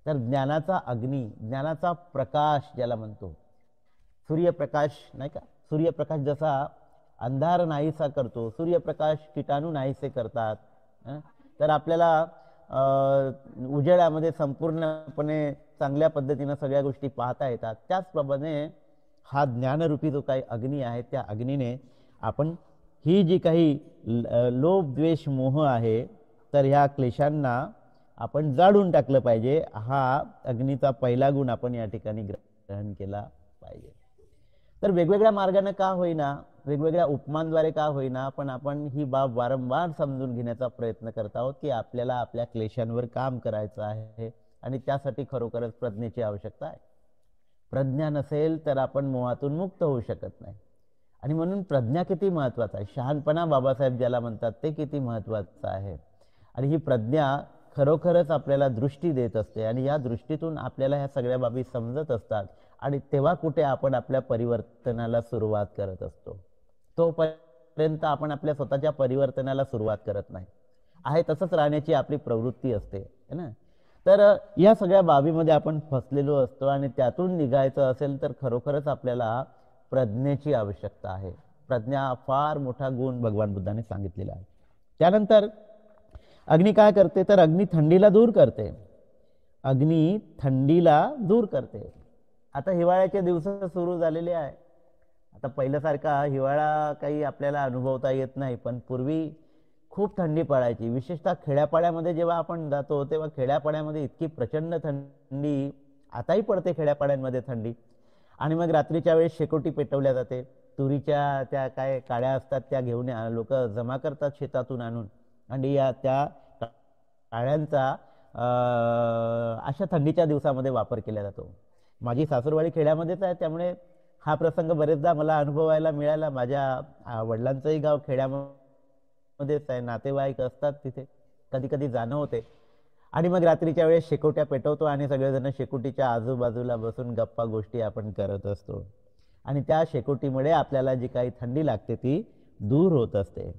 तर ज्ञानाचा अग्नी, ज्ञानाचा प्रकाश ज्याला म्हणतो, सूर्यप्रकाश नाही का, सूर्यप्रकाश जसा अंधार नाहीसा करतो, सूर्यप्रकाश कीटाणू नाहीसे करतात, तर आपल्याला उजेडामध्ये संपूर्णपणे चांगल्या पद्धतीने सगळ्या गोष्टी पाहता येतात. त्याचप्रमाणे हा ज्ञानरूपी जो काही अग्नी आहे त्या अग्नीने आपण ही जी काही लोभ, द्वेष, मोह आहे तर ह्या क्लेशांना आपण जाळून टाकलं पाहिजे. हा अग्नीचा पहिला गुण आपण या ठिकाणी ग्रहण केला पाहिजे. तर वेगवेगळ्या मार्गाने का होईना, वेगवेगळ्या उपमांद्वारे का होईना, पण आपण ही बाब वारंवार समजून घेण्याचा प्रयत्न करत आहोत की आपल्याला आपल्या क्लेशांवर काम करायचं आहे आणि त्यासाठी खरोखरच प्रज्ञेची आवश्यकता आहे. प्रज्ञा नसेल तर आपण मोहातून मुक्त होऊ शकत नाही. आणि म्हणून प्रज्ञा किती महत्त्वाचा आहे, शहाणपणा बाबासाहेब ज्याला म्हणतात ते किती महत्त्वाचं आहे. आणि ही प्रज्ञा खरोखरच आपल्याला दृष्टी देत असते आणि या दृष्टीतून आपल्याला ह्या सगळ्या बाबी समजत असतात आणि तेव्हा कुठे आपण आपल्या परिवर्तनाला सुरुवात करत असतो. तोपर्यंत आपण आपल्या स्वतःच्या परिवर्तनाला सुरुवात करत नाही आहे, तसंच राहण्याची आपली प्रवृत्ती असते ना. तर या सगळ्या बाबीमध्ये आपण फसलेलो असतो आणि त्यातून निघायचं असेल तर खरोखरच आपल्याला प्रज्ञेची आवश्यकता आहे. प्रज्ञा हा फार मोठा गुण भगवान बुद्धाने सांगितलेला आहे. त्यानंतर अग्नी काय करते, तर अग्नी थंडीला दूर करते. अग्नी थंडीला दूर करते. आता हिवाळ्याचे दिवस सुरू झालेले आहे. आता पहिल्यासारखा हिवाळा काही आपल्याला अनुभवता येत नाही, पण पूर्वी खूप थंडी पडायची. विशेषतः खेड्यापाड्यामध्ये जेव्हा आपण जातो तेव्हा खेड्यापाड्यामध्ये इतकी प्रचंड थंडी, आताही पडते खेड्यापाड्यांमध्ये थंडी. आणि मग रात्रीच्या वेळेस शेकोटी पेटवल्या जाते. तुरीच्या त्या काय काड्या असतात त्या घेऊन लोक जमा करतात शेतातून आणून आणि त्या काड्यांचा अशा थंडीच्या दिवसामध्ये वापर केला जातो. माझी सासूरवाडी खेड्यामध्येच आहे, त्यामुळे हा प्रसंग बरेचदा मला अनुभवायला मिळाला. माझ्या वडिलांचंही गाव खेड्यामध्येच आहे, नातेवाईक असतात तिथे, कधी कधी जाणं होते. आणि मग रात्रीच्या वेळेस शेकोट्या पेटवतो आणि सगळेजण शेकोटीच्या आजूबाजूला बसून गप्पा गोष्टी आपण करत असतो आणि त्या शेकोटीमुळे आपल्याला जी काही थंडी लागते ती दूर होत असते.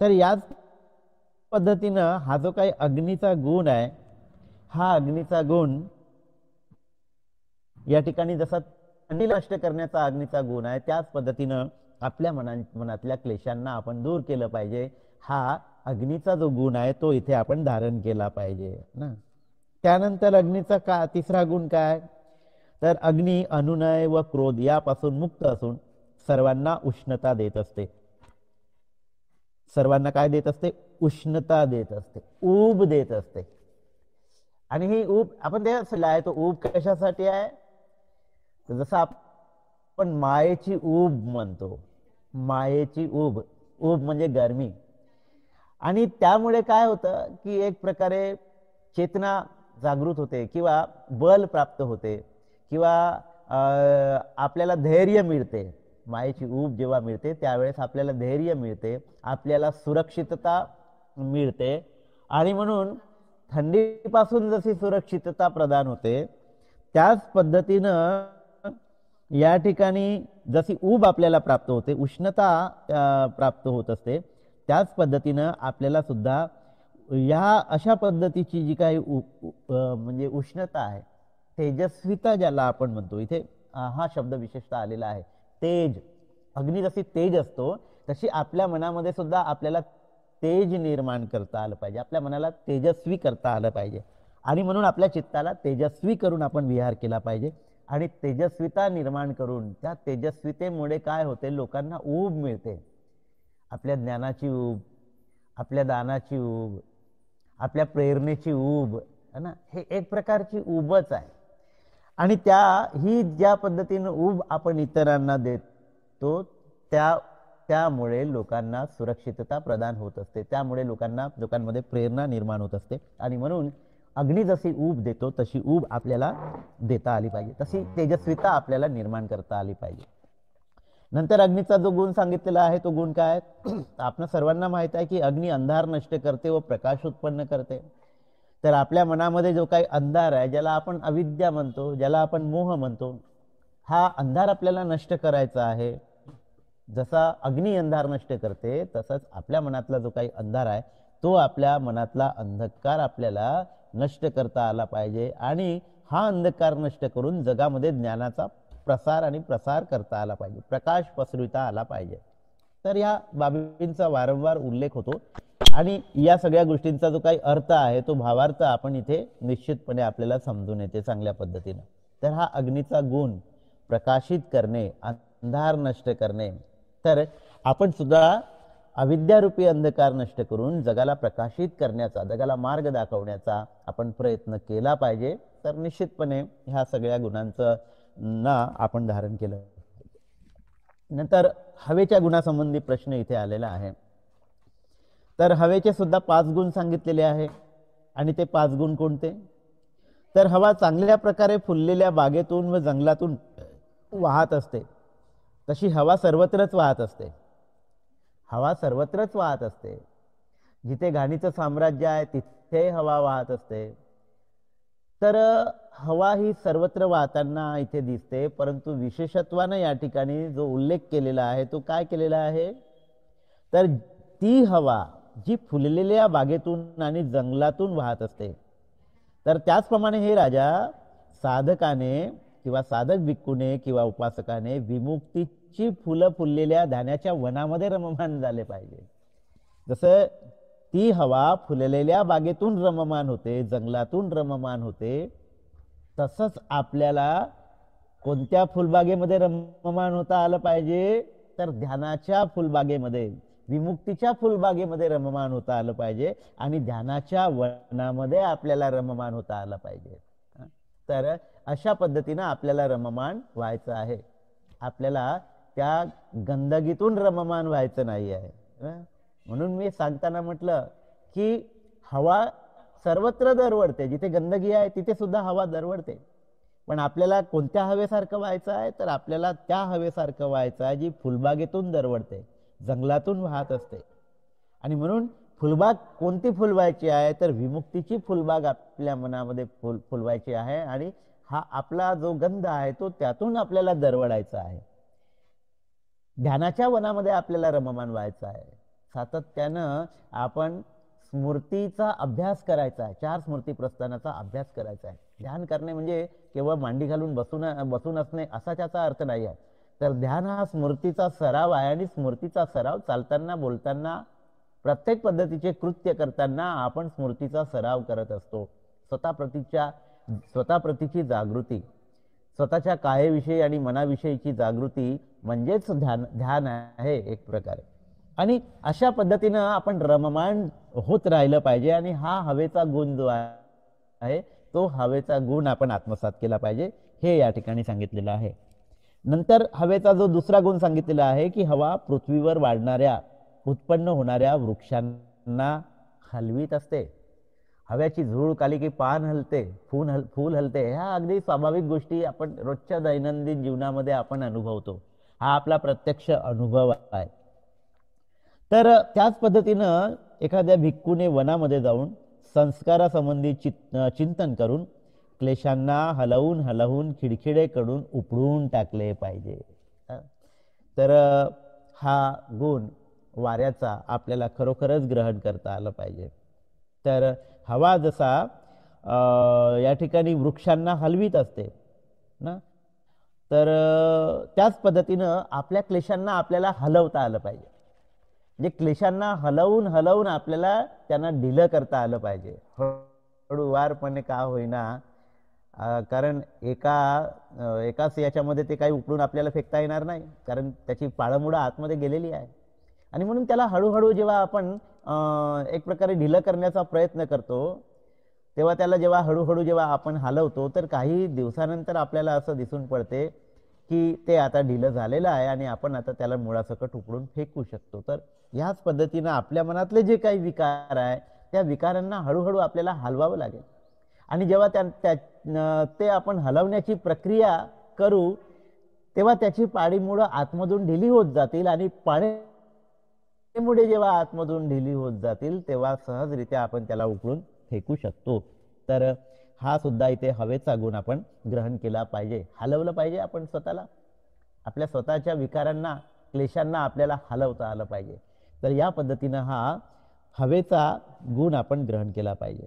तर याच पद्धतीनं हा जो काही अग्नीचा गुण आहे, हा अग्नीचा गुण या ठिकाणी जसा थंडी नष्ट करण्याचा अग्नीचा गुण आहे, त्याच पद्धतीनं आपल्या मनातल्या क्लेशांना आपण दूर केलं पाहिजे. हा अग्नीचा जो गुण आहे तो इथे आपण धारण केला पाहिजे ना. त्यानंतर अग्नीचा तिसरा गुण काय, तर अग्नी अनुनय व क्रोध यापासून मुक्त असून सर्वांना उष्णता देत असते. सर्वांना काय देत असते, उष्णता देत असते, ऊब देत असते. आणि ही ऊब आपण ते आहे, तो ऊब कशासाठी आहे, जसं आपण मायेची ऊब म्हणतो, मायेची ऊब, ऊब म्हणजे गरमी. आणि त्यामुळे काय होतं की एक प्रकारे चेतना जागृत होते किंवा बल प्राप्त होते किंवा आपल्याला धैर्य मिळते. मायेची ऊब जेव्हा मिळते त्यावेळेस आपल्याला धैर्य मिळते, आपल्याला सुरक्षितता मिळते. आणि म्हणून थंडीपासून जशी सुरक्षितता प्रदान होते त्याच पद्धतीनं या ठिकाणी जशी ऊब आपल्याला प्राप्त होते, उष्णता प्राप्त होत असते, त्याच पद्धतीनं आपल्याला सुद्धा या अशा पद्धतीची जी काही म्हणजे उष्णता आहे, तेजस्विता ज्याला आपण म्हणतो, इथे हा शब्द विशेषतः आलेला आहे, तेज. अग्नी जशी तेज असतो तशी आपल्या मनामध्ये सुद्धा आपल्याला तेज निर्माण करता आलं पाहिजे, आपल्या मनाला तेजस्वी करता आलं पाहिजे. आणि म्हणून आपल्या चित्ताला तेजस्वी करून आपण विहार केला पाहिजे. आणि तेजस्विता निर्माण करून त्या तेजस्वितेमुळे काय होते, लोकांना ऊब मिळते. आपल्या ज्ञानाची ऊब, आपल्या दानाची ऊब, आपल्या प्रेरणेची ऊब है ना, हे एक प्रकारची ऊबच आहे. आणि ही ज्या पद्धतीने ऊब आपण इतरांना देतो त्यामुळे लोकांना सुरक्षितता प्रदान होत असते, त्यामुळे लोकांमध्ये प्रेरणा निर्माण होत असते. आणि म्हणून अग्नी जशी ऊब देतो तशी ऊब आपल्याला देता आली पाहिजे, तशी तेजस्विता आपल्याला निर्माण करता आली पाहिजे. नंतर अग्नीचा जो गुण सांगितलेला आहे तो गुण काय, आपण सर्वांना माहित आहे की अग्नी अंधार नष्ट करते व प्रकाश उत्पन्न करते. तर आपल्या मनामध्ये जो काही अंधार आहे, ज्याला आपण अविद्या म्हणतो, ज्याला आपण मोह म्हणतो, हा अंधार आपल्याला नष्ट करायचा आहे. जसा अग्नी अंधार नष्ट करते तसंच आपल्या मनातला जो काही अंधार आहे तो आपल्या मनातला अंधकार आपल्याला नष्ट करता आला पाहिजे. आणि हा अंधकार नष्ट करून जगामध्ये ज्ञानाचा प्रसार करता आला पाहिजे, प्रकाश पसरविता आला पाहिजे. तर या बाबींचा वारंवार उल्लेख होतो आणि या सगळ्या गोष्टींचा जो काही अर्थ आहे तो भावार्थ आपण इथे निश्चितपणे आपल्याला समजून येते चांगल्या पद्धतीने. तर हा अग्नीचा गुण प्रकाशित करणे, अंधार नष्ट करणे. तर आपण सुद्धा अविद्यारूपी अंधकार नष्ट करून जगाला प्रकाशित करण्याचा, जगाला मार्ग दाखवण्याचा आपण प्रयत्न केला पाहिजे. तर निश्चितपणे ह्या सगळ्या गुणांचं आपण धारण केलं. नंतर हवेच्या गुणासंबंधी प्रश्न इथे आलेला आहे. तर हवेचे सुद्धा 5 गुण सांगितलेले आहे. आणि ते 5 गुण कोणते, तर हवा चांगल्या प्रकारे फुललेल्या बागेतून व जंगलातून वाहत असते, तशी हवा सर्वत्रच वाहत असते. हवा सर्वत्रच वाहत असते. जिथे घाणीचं साम्राज्य आहे तिथे हवा वाहत असते. तर हवा ही सर्वत्र वाहताना इथे दिसते, परंतु विशेषत्वानं या ठिकाणी जो उल्लेख केलेला आहे तो काय केलेला आहे, तर ती हवा जी फुललेल्या बागेतून आणि जंगलातून वाहत असते. तर त्याचप्रमाणे हे राजा साधकाने किंवा साधक भिक्खूने किंवा उपासकाने विमुक्तीची फुलं फुललेल्या ध्यानाच्या वनामध्ये रममान झाले पाहिजे. जसं ती हवा फुललेल्या बागेतून रममान होते, जंगलातून रममान होते, तसंच आपल्याला कोणत्या फुलबागेमध्ये रममान होता आलं पाहिजे, तर ध्यानाच्या फुलबागेमध्ये, विमुक्तीच्या फुलबागेमध्ये रममान होता आलं पाहिजे आणि ध्यानाच्या वनामध्ये आपल्याला रममान होता आलं पाहिजे. तर अशा पद्धतीने आपल्याला रममान व्हायचं आहे. आपल्याला त्या गंदगीतून रममान व्हायचं नाही आहे. म्हणून मी सांगताना म्हटलं की हवा सर्वत्र दरवळते, जिथे गंदगी आहे तिथे सुद्धा हवा दरवळते. पण आपल्याला कोणत्या हवेसारखं व्हायचं आहे, तर आपल्याला त्या हवेसारखं व्हायचं आहे जी फुलबागेतून दरवळते, जंगलातून वाहत असते. आणि म्हणून फुलबाग कोणती फुलवायची आहे, तर विमुक्तीची फुलबाग आपल्या मनामध्ये फुलवायची आहे. आणि हा आपला जो गंध आहे तो त्यातून आपल्याला दरवळायचा आहे. ध्यानाच्या वनामध्ये आपल्याला रममान व्हायचं आहे. सातत्यानं आपण स्मृतीचा अभ्यास करायचा आहे, 4 स्मृती प्रस्थानाचा अभ्यास करायचा आहे. ध्यान करणे म्हणजे केवळ मांडी घालून बसून असणे असा त्याचा अर्थ नाही आहे. तर ध्यान हा स्मृतीचा सराव आहे आणि स्मृतीचा सराव चालताना, बोलताना, प्रत्येक पद्धतीचे कृत्य करताना आपण स्मृतीचा सराव करत असतो. स्वतः प्रतीची जागृती, स्वतःच्या कायेविषयी आणि मनाविषयीची जागृती म्हणजेच ध्यान आहे एक प्रकारे. आणि अशा पद्धतीनं आपण रममान होत राहिलं पाहिजे. आणि हा हवेचा गुण जो आहे तो हवेचा गुण आपण आत्मसात केला पाहिजे, हे या ठिकाणी सांगितलेलं आहे. नंतर हवेचा जो दुसरा गुण सांगितलेला आहे की हवा पृथ्वीवर वाढणाऱ्या, उत्पन्न होणाऱ्या वृक्षांना हलवीत असते. हव्याची झुळूक आली की पान हलते, फूल हलते. ह्या अगदी स्वाभाविक गोष्टी आपण रोजच्या दैनंदिन जीवनामध्ये आपण अनुभवतो. हा आपला प्रत्यक्ष अनुभव आहे. तर त्याच पद्धतीनं एखाद्या भिक्खूने वनामध्ये जाऊन संस्कारासंबंधी चिंतन करून क्लेशांना हलवून खिडखिडेकडून उपडून टाकले पाहिजे. तर हा गुण वाऱ्याचा आपल्याला खरोखरच ग्रहण करता आलं पाहिजे. तर हवा जसा या ठिकाणी वृक्षांना हलवीत असते ना, तर त्याच पद्धतीनं आपल्या क्लेशांना आपल्याला हलवता आलं पाहिजे. म्हणजे क्लेशांना हलवून आपल्याला त्यांना ढिलं करता आलं पाहिजे. हळूवारपणे का होईना कारण एकाच याच्यामध्ये ते काही उकळून आपल्याला फेकता येणार नाही, कारण त्याची पाळंमुळं आतमध्ये गेलेली आहे. आणि म्हणून त्याला हळूहळू जेव्हा आपण एक प्रकारे ढिलं करण्याचा प्रयत्न करतो, तेव्हा त्याला जेव्हा हळूहळू जेव्हा आपण हलवतो, तर काही दिवसानंतर आपल्याला असं दिसून पडते की ते आता ढिलं झालेलं आहे आणि आपण आता त्याला मुळासकट उकळून फेकू शकतो. तर ह्याच पद्धतीनं आपल्या मनातले जे काही विकार आहे, त्या विकारांना हळूहळू आपल्याला हलवावं लागेल. आणि जेव्हा ते आपण हलवण्याची प्रक्रिया करू, तेव्हा त्याची पाळीमुळं आतमधून ढिली होत जातील आणि पाळीमुळे जेव्हा आतमधून ढिली होत जातील, तेव्हा सहजरित्या आपण त्याला उकळून फेकू शकतो. तर हा सुद्धा इथे हवेचा गुण आपण ग्रहण केला पाहिजे. हलवलं पाहिजे आपण स्वतःला, आपल्या स्वतःच्या विकारांना, क्लेशांना आपल्याला हलवता आलं पाहिजे. तर या पद्धतीनं हा हवेचा गुण आपण ग्रहण केला पाहिजे.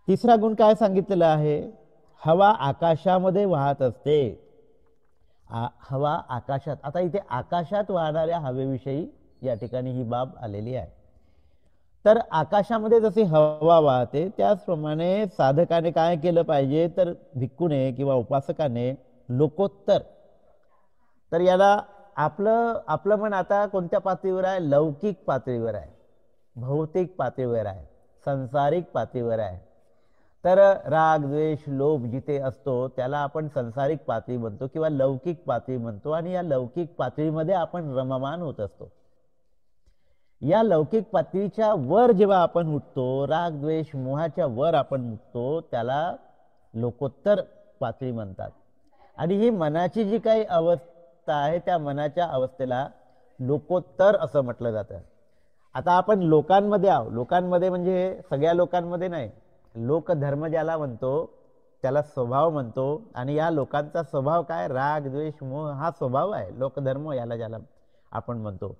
तिसरा गुण काय सांगितलेला आहे? हवा आकाशामध्ये वाहत असते. हवा आकाशात, आता इथे आकाशात वाहणाऱ्या हवेविषयी या ठिकाणी ही बाब आलेली आहे. तर आकाशामध्ये जशी हवा वाहते, त्याचप्रमाणे साधकाने काय केलं पाहिजे, तर भिक्खूने किंवा उपासकाने लोकोत्तर, तर याला आपलं मन आता कोणत्या पातळीवर आहे? लौकिक पातळीवर आहे, भौतिक पातळीवर आहे, सांसारिक पातळीवर आहे. तर राग द्वेष लोभ जिथे असतो त्याला आपण सांसारिक पातळी म्हणतो किंवा लौकिक पातळी म्हणतो. आणि या लौकिक पातळीमध्ये आपण रममान होत असतो. या लौकिक पातळीच्या वर जेव्हा आपण उठतो, राग द्वेष मोहाच्या वर आपण उठतो, त्याला लोकोत्तर पातळी म्हणतात. आणि ही मनाची जी काही अवस्था आहे, त्या मनाच्या अवस्थेला लोकोत्तर असं म्हटलं जातं. आता आपण लोकांमध्ये आहोत, लोकांमध्ये म्हणजे सगळ्या लोकांमध्ये नाही, लोकधर्म ज्याला म्हणतो त्याला स्वभाव म्हणतो. आणि या लोकांचा स्वभाव काय? राग द्वेष मोह हा स्वभाव आहे, लोकधर्म ज्याला आपण म्हणतो.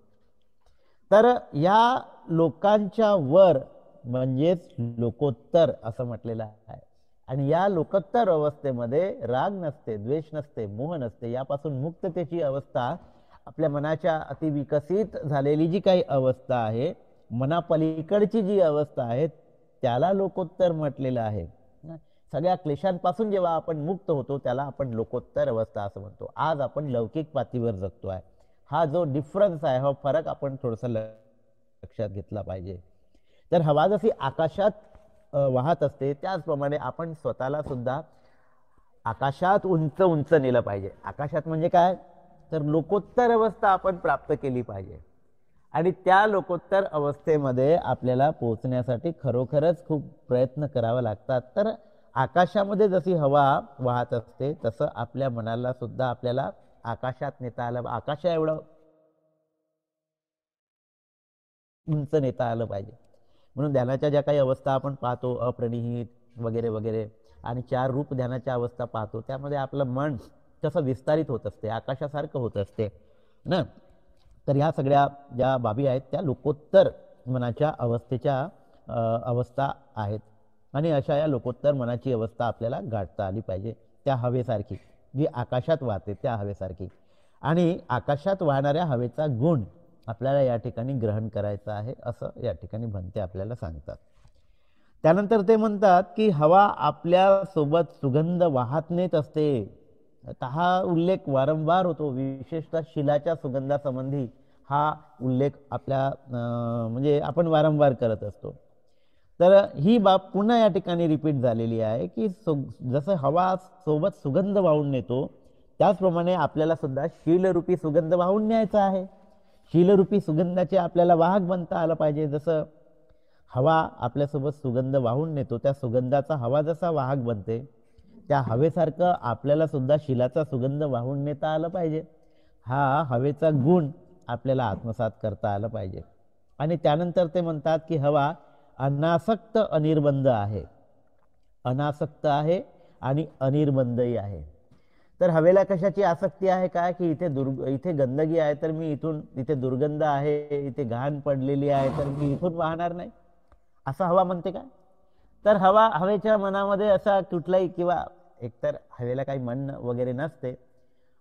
तर या लोकांच्या वर म्हणजेच लोकोत्तर असं म्हटलेलं आहे. आणि या लोकोत्तर अवस्थेमध्ये राग नसते, द्वेष नसते, मोह नसते, यापासून मुक्ततेची अवस्था, आपल्या मनाच्या अतिविकसित झालेली जी काही अवस्था आहे, मनापलीकडची जी अवस्था आहे, त्याला लोकोत्तर म्हटलेलं आहे. सगळ्या क्लेशांपासून जेव्हा आपण मुक्त होतो, त्याला आपण लोकोत्तर अवस्था असं म्हणतो. आज आपण लौकिक पातळीवर जगतो आहे. हा जो डिफरन्स आहे, हा फरक आपण थोडंसं लक्षात घेतला पाहिजे. तर हवा जशी आकाशात वाहत असते, त्याचप्रमाणे आपण स्वतःला सुद्धा आकाशात उंच उंच नेलं पाहिजे. आकाशात म्हणजे काय? तर लोकोत्तर अवस्था आपण प्राप्त केली पाहिजे. आणि त्या लोकोत्तर अवस्थेमध्ये आपल्याला पोहोचण्यासाठी खरोखरच खूप प्रयत्न करावे लागतात. तर आकाशामध्ये जशी हवा वाहत असते, तसं आपल्या मनाला सुद्धा आपल्याला आकाशात नेता आलं, आकाशा एवढं उंच नेता आलं पाहिजे. म्हणून ध्यानाच्या ज्या काही अवस्था आपण पाहतो, अप्रणिहित वगैरे वगैरे, आणि 4 रूप ध्यानाच्या अवस्था पाहतो, त्यामध्ये आपलं मन कसं विस्तारित होत असते, आकाशासारखं होत असते ना. तर ह्या सगळ्या ज्या बाबी आहेत, त्या लोकोत्तर मनाच्या अवस्थेच्या अवस्था आहेत. आणि अशा या लोकोत्तर मनाची अवस्था आपल्याला गाठता आली पाहिजे, त्या हवेसारखी जी आकाशात वाहते, त्या हवेसारखी. आणि आकाशात वाहणाऱ्या हवेचा गुण आपल्याला या ठिकाणी ग्रहण करायचा आहे, असं या ठिकाणी भंते आपल्याला सांगतात. त्यानंतर ते म्हणतात की हवा आपल्या सोबत सुगंध वाहत नेत असते. आता हा उल्लेख वारंवार होतो, विशेषतः शिलाच्या सुगंधासंबंधी हा उल्लेख आपल्या म्हणजे आपण वारंवार करत असतो. तर ही बाब पुन्हा या ठिकाणी रिपीट झालेली आहे की जसं हवा सोबत सुगंध वाहून नेतो, त्याचप्रमाणे आपल्याला सुद्धा शीलरूपी सुगंध वाहून न्यायचा आहे. शीलरूपी सुगंधाचे आपल्याला वाहक बनता आलं पाहिजे. जसं हवा आपल्यासोबत सुगंध वाहून नेतो, त्या सुगंधाचा हवा जसा वाहक बनते, त्या हवेसारखं आपल्याला सुद्धा शिलाचा सुगंध वाहून नेता आलं पाहिजे. हा हवेचा गुण आपल्याला आत्मसात करता आलं पाहिजे. आणि त्यानंतर ते म्हणतात की हवा अनासक्त अनिर्बंध आहे, अनासक्त आहे आणि अनिर्बंधही आहे. तर हवेला कशाची आसक्ती आहे काय? की इथे गंदगी आहे, तर मी इथे दुर्गंध आहे, इथे घाण पडलेली आहे, तर मी इथून वाहणार नाही, असं हवा म्हणते का? तर हवेच्या मनामध्ये असा कुठलाही, किंवा एकतर हवेला काही मन वगैरे नसते,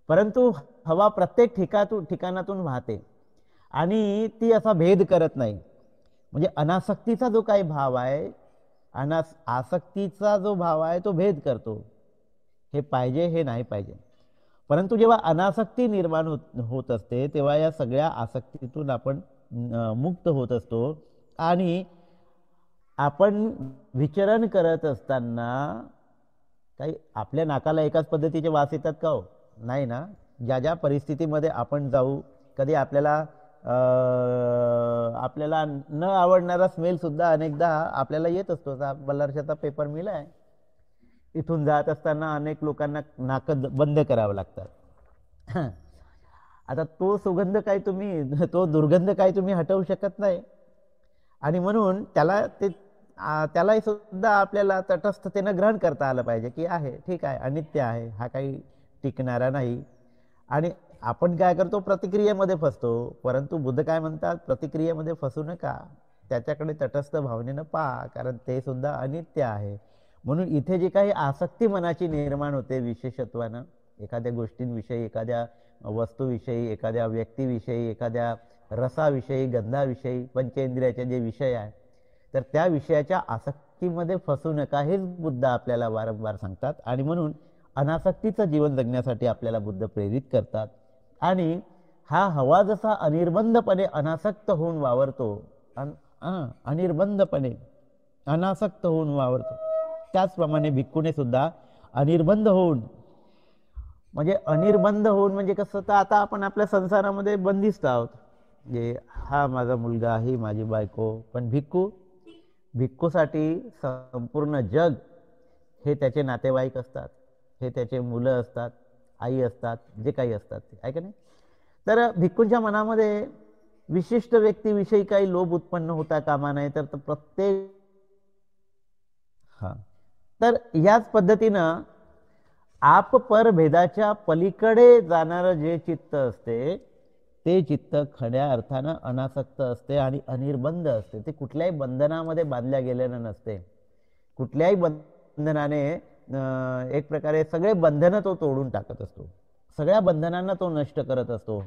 परंतु हवा प्रत्येक ठिकाणातून वाहते आणि ती असा भेद करत नाही. म्हणजे अनासक्तीचा जो काही भाव आहे, आसक्तीचा जो भाव आहे, तो भेद करतो. हे पाहिजे, हे नाही पाहिजे. परंतु जेव्हा अनासक्ती निर्माण होत असते तेव्हा या सगळ्या आसक्तीतून आपण मुक्त होत असतो. आणि आपण विचरण करत असताना काही आपल्या नाकाला एकाच पद्धतीचे वास येतात का हो? नाही ना. ज्या ज्या परिस्थितीमध्ये आपण जाऊ, कधी आपल्याला न आवडणारा स्मेल सुद्धा अनेकदा आपल्याला येत असतो. बल्लारशाचा पेपर मिल आहे, इथून जात असताना अनेक लोकांना नाक बंद करावं लागतात. आता तो सुगंध काय तुम्ही, तो दुर्गंध काय तुम्ही हटवू शकत नाही. आणि म्हणून त्यालाही सुद्धा आपल्याला तटस्थतेनं ग्रहण करता आलं पाहिजे की आहे, ठीक आहे, अनित्य आहे, हा काही टिकणारा नाही. आणि आपण काय करतो, प्रतिक्रियेमध्ये फसतो. परंतु बुद्ध काय म्हणतात, प्रतिक्रियेमध्ये फसू नका, त्याच्याकडे तटस्थ भावनेनं पहा, कारण ते सुद्धा अनित्य आहे. म्हणून इथे जी काही आसक्ती मनाची निर्माण होते विशेषत्वानं, एखाद्या गोष्टींविषयी, एखाद्या वस्तूविषयी, एखाद्या व्यक्तीविषयी, एखाद्या रसाविषयी, गंधाविषयी, पंचेंद्रियाचे जे विषय आहे, तर त्या विषयाच्या आसक्तीमध्ये फसू नका, हेच बुद्ध आपल्याला वारंवार सांगतात. आणि म्हणून अनासक्तीचं जीवन जगण्यासाठी आपल्याला बुद्ध प्रेरित करतात. आणि हा हवा जसा अनिर्बंधपणे अनासक्त होऊन वावरतो, अनिर्बंधपणे अनासक्त होऊन वावरतो, त्याचप्रमाणे भिक्खूने सुद्धा अनिर्बंध होऊन, म्हणजे अनिर्बंध होऊन म्हणजे कसं, तर आता आपण आपल्या संसारामध्ये बंदिस्त आहोत. म्हणजे हा माझा मुलगा, ही माझी बायको. पण भिक्खूसाठी संपूर्ण जग हे त्याचे नातेवाईक असतात, हे त्याचे मुलं असतात, आई असतात, जे काही असतात ते, आहे का नाही. तर भिक्खूंच्या मनामध्ये विशिष्ट व्यक्तीविषयी काही लोभ उत्पन्न होता कामा नये. तर प्रत्येक तर याच पद्धतीनं आप पर भेदाच्या पलीकडे जाणारं जे चित्त असते, ते चित्त खऱ्या अर्थानं अनासक्त असते आणि अनिर्बंध असते. ते कुठल्याही बंधनामध्ये बांधल्या गेलेलं नसते. कुठल्याही बंधनाने एक प्रकारे सगळे बंधनं तो तोडून टाकत असतो, सगळ्या बंधनांना तो नष्ट करत असतो.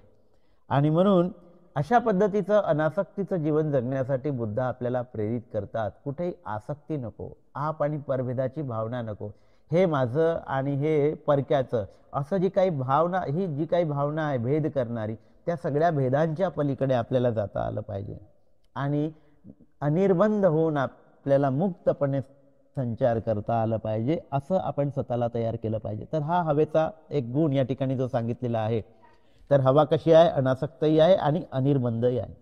आणि म्हणून अशा पद्धतीचं अनासक्तीचं जीवन जगण्यासाठी बुद्ध आपल्याला प्रेरित करतात. कुठेही आसक्ती नको, आप आणि परभेदाची भावना नको, हे माझं आणि हे परक्याचं, असं जी काही भावना, ही जी काही भावना आहे भेद करणारी, त्या सगळ्या भेदांच्या पलीकडे आपल्याला जाता आलं पाहिजे. आणि अनिर्बंध होऊन आपल्याला मुक्तपणे संचार करता आलं पाहिजे, असं आपण स्वतःला तयार केलं पाहिजे. तर हा हवेचा एक गुण या ठिकाणी जो सांगितलेला आहे. तर हवा कशी आहे, अनासक्तही आहे आणि अनिर्बंधही आहे.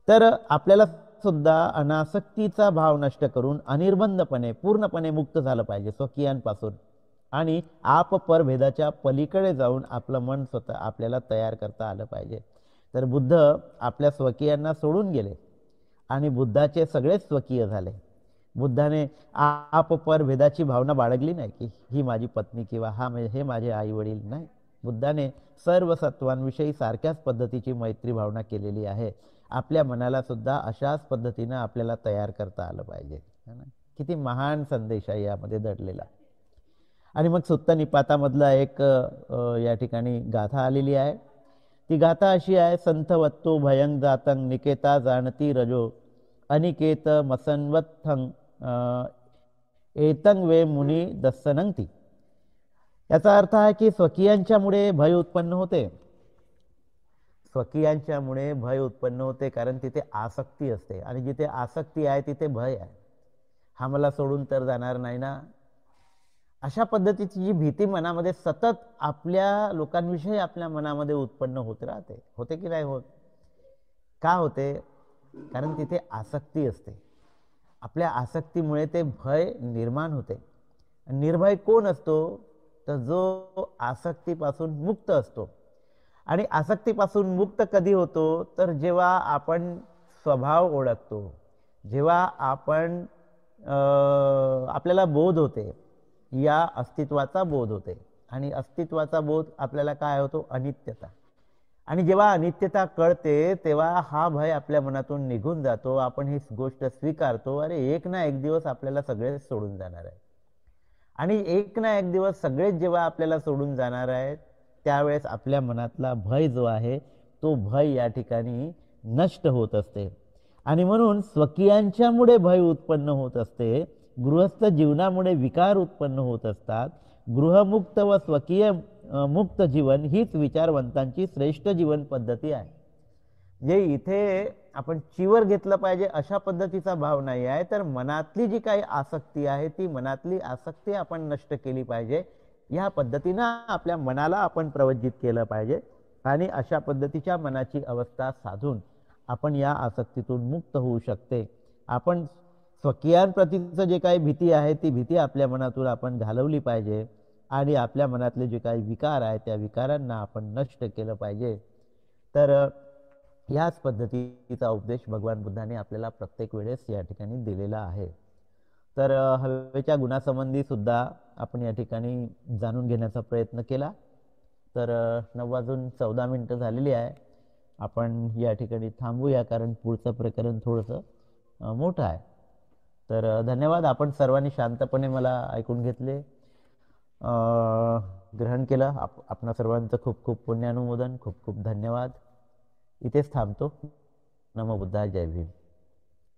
तर आपल्याला सुद्धा अनासक्तीचा भाव नष्ट करून अनिर्बंधपणे पूर्णपणे मुक्त झालं पाहिजे स्वकीयांपासून. आणि आप परभेदाच्या पलीकडे जाऊन आपलं मन स्वतः आपल्याला तयार करता आलं पाहिजे. तर बुद्ध आपल्या स्वकीयांना सोडून गेले आणि बुद्धाचे सगळेच स्वकीय झाले. बुद्धाने आप परभेदाची भावना बाळगली नाही की ही माझी पत्नी किंवा हे माझे आई वडील, नाही. बुद्धाने सर्व सत्वांविषयी सारख्याच पद्धतीची मैत्री भावना केलेली आहे. आपल्या मनाला सुद्धा अशाच पद्धतीनं आपल्याला तयार करता आलं पाहिजे. किती महान संदेश आहे यामध्ये दडलेला. आणि मग सुत्त निपातामधला एक या ठिकाणी गाथा आलेली आहे. ती गाथा अशी आहे, संथ वत्तो भयंग जातंग निकेता जाणती रजो अनिकेत मसनवत्थंग एतंग वे मुनी दस्सनंगती. याचा अर्थ आहे की स्वकीयांच्यामुळे भय उत्पन्न होते, स्वकीयांच्यामुळे भय उत्पन्न होते, कारण तिथे आसक्ती असते. आणि जिथे आसक्ती आहे तिथे भय आहे. हा मला सोडून तर जाणार नाही ना, अशा पद्धतीची जी भीती मनामध्ये सतत आपल्या लोकांविषयी आपल्या मनामध्ये उत्पन्न होत राहते. होते की नाही होत? का होते? कारण तिथे आसक्ती असते. आपल्या आसक्तीमुळे ते भय निर्माण होते. निर्भय कोण असतो? तर जो आसक्तीपासून मुक्त असतो. आणि आसक्तीपासून मुक्त कधी होतो? तर जेव्हा आपण स्वभाव ओळखतो, जेव्हा आपल्याला बोध होते, या अस्तित्वाचा बोध होते. आणि अस्तित्वाचा बोध आपल्याला काय होतो? अनित्यता. आणि जेव्हा अनित्यता कळते तेव्हा हा भय आपल्या मनातून निघून जातो. आपण ही गोष्ट स्वीकारतो, अरे एक ना एक दिवस आपल्याला सगळेच सोडून जाणार आहे. आणि एक ना एक दिवस सगळेच जेव्हा आपल्याला सोडून जाणार आहेत, त्यावेळेस आपल्या मनातला भय जो आहे तो भय या ठिकाणी नष्ट होत असते. आणि म्हणून स्वकीयांच्यामुळे भय उत्पन्न होत असते, गृहस्थ जीवनामुळे विकार उत्पन्न होत असतात, गृहमुक्त व स्वकीय मुक्त जीवन हीच विचारवंतांची श्रेष्ठ जीवन पद्धती आहे. जे इथे आपण चिवर घेतलं पाहिजे अशा पद्धतीचा भाव नाही आहे, तर मनातली जी काही आसक्ती आहे ती मनातली आसक्ती आपण नष्ट केली पाहिजे. या पद्धतीनं आपल्या मनाला आपण प्रवज्जित केलं पाहिजे आणि अशा पद्धतीच्या मनाची अवस्था साधून आपण या आसक्तीतून मुक्त होऊ शकते. आपण स्वकीयांप्रतीचं जे काही भीती आहे ती भीती आपल्या मनातून आपण घालवली पाहिजे आणि आपल्या मनातले जे काही विकार आहे त्या विकारांना आपण नष्ट केलं पाहिजे. तर याच पद्धतीचा उपदेश भगवान बुद्धाने आपल्याला प्रत्येक वेळेस या ठिकाणी दिलेला आहे. तर हवेच्या गुणासंबंधी सुद्धा आपण या ठिकाणी जाणून घेण्याचा प्रयत्न केला. तर 9:14 झालेली आहे. आपण या ठिकाणी थांबूया, कारण पुढचं प्रकरण थोडंसं मोठं आहे. तर धन्यवाद. आपण सर्वांनी शांतपणे मला ऐकून घेतले, ग्रहण केलं. आपणा सर्वांचं खूप खूप पुण्यानुमोदन. खूप खूप धन्यवाद. इथेच थांबतो. नमो बुद्धाय. जय भीम.